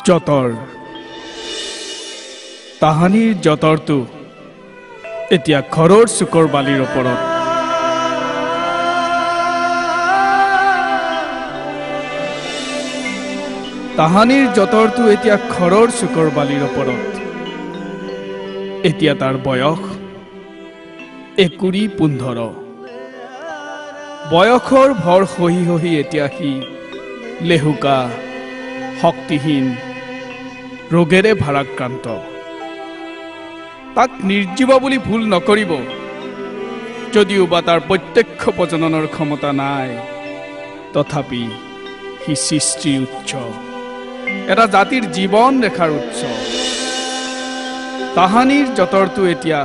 যতৰ তাহানিৰ যতৰটো এতিয়া ঘৰৰ চুকৰ বালিৰ ওপৰত তাহানিৰ যতৰটো এতিয়া ঘৰৰ চুকৰ বালিৰ ওপৰত এতিয়া তাৰ বয়স ২১-১৫ বয়সৰ ভৰ সহি সহি এতিয়া সি লেহুকা শক্তিহীন ৰোগেৰে ভাৰাক্ৰান্ত তাক নিৰ্জীৱ বুলি ভুল নকৰিব যদিও বা তাৰ প্ৰত্যক্ষ প্ৰজননৰ ক্ষমতা নাই তথাপি সি সৃষ্টিৰ উৎস এটা জাতিৰ জীৱন ৰেখাৰ উৎস তাহানিৰ যতৰটো এতিয়া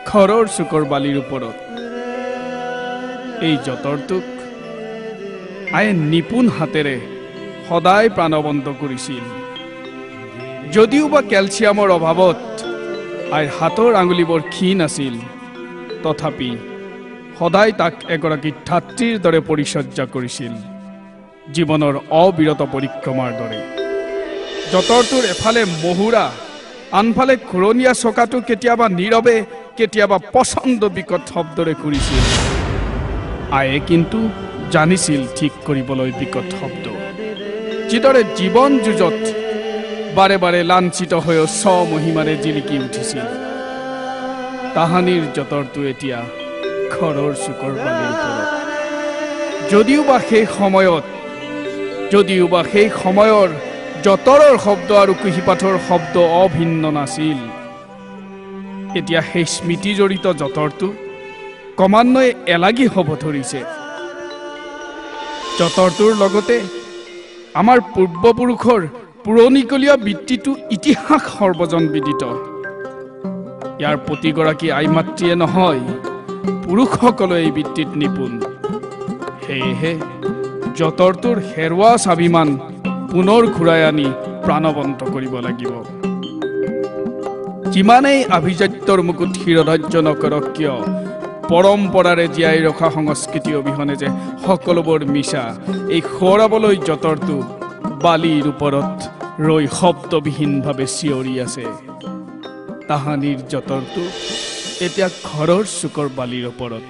ঘৰৰ চুকৰ বালিৰ ওপৰত এই যতৰটোক আয়ে নিপুণ হাতেৰে সদায় প্ৰাণবন্ত কৰিছিল যদিও বা কেলছিয়ামৰ অভাৱত আইৰ হাতৰ আঙুলিবোৰ ক্ষীণ আছিল তথাপি সদায় তাক এগৰাকী ধাত্ৰীৰ দৰে পৰিচৰ্যা কৰিছিল জীৱনৰ অবিৰত পৰিক্ৰমাৰ দৰে যতৰটোৰ এফালে মহুৰা আনফালে ঘূৰণীয়া চকাটো কেতিয়াবা নীৰৱে কেতিয়াবা পছন্দ বিকট শব্দৰে ঘূৰিছিল আয়ে কিন্তু জানিছিল ঠিক কৰিবলৈ বিকট শব্দ যিদৰে জীৱন যুঁজত বাৰে বাৰে লাঞ্ছিত হৈ স্বমহিমাৰে জিলিকি উঠিছিল তাহানিৰ যতৰটো এতিয়া ঘৰৰ চুকৰ বালিৰ ওপৰত যদিও বা সেই সময়ৰ যতৰৰ শব্দ আৰু কুহিপাঠৰ শব্দ অভিন্ন নাছিল এতিয়া সেই স্মৃতি জড়িত যতৰটো ক্ৰমান্বয়ে এলাগী হ'ব ধৰিছে যতৰটোৰ লগতে আমাৰ পূৰ্বপুৰুষৰ পুৰণিকলীয়া বৃত্তিটো ইতিহাস সৰ্বজন বিদিত ইয়াৰ প্ৰতিগৰাকী আইমাতৃয়ে নহয় পুৰুষসকলে এই বৃত্তিত নিপুণ সেয়েহে যতৰটোৰ হেৰুৱা স্বাভিমান পুনৰ ঘূৰাই আনি প্ৰাণবন্ত কৰিব লাগিব যিমানেই আভিজাত্যৰ মুকুট শিৰোধাৰ্য নকৰক কিয় পৰম্পৰাৰে জীয়াই ৰখা সংস্কৃতি অবিহনে যে সকলোবোৰ মিছা এই সোঁৱৰাবলৈ যতৰটো বালিৰ ওপৰত ৰৈ শব্দবিহীনভাৱে চিঞৰি আছে তাহানিৰ যতৰটো এতিয়া ঘৰৰ চুকৰ বালিৰ ওপৰত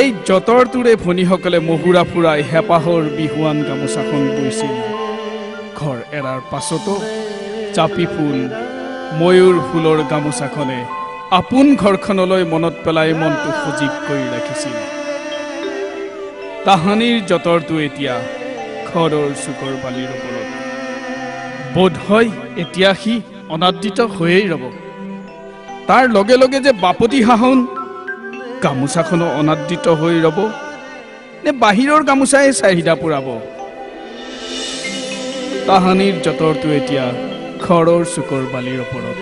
এই যতৰটোৰে ভনীসকলে মহুৰা ফুৰাই হেঁপাহৰ বিহুৱান গামোচাখন বৈছিল ঘৰ এৰাৰ পাছতো চাপি ফুল ময়ূৰ ফুলৰ গামোচাখনে আপোন ঘৰখনলৈ মনত পেলাই মনটো সজীৱ কৰি ৰাখিছিল তাহানিৰ যতৰটো এতিয়া ঘৰৰ চুকৰ বালিৰ ওপৰত বোধ হয় এতিয়া সি অনাদৃত হৈয়েই ৰব তাৰ লগে লগে যে বাপতি সাহোন গামোচাখনো অনাদৃত হৈ ৰব নে বাহিৰৰ গামোচাই চাহিদা পুৰাব তাহানিৰ যতৰটো এতিয়া ঘৰৰ চুকৰ বালিৰ ওপৰত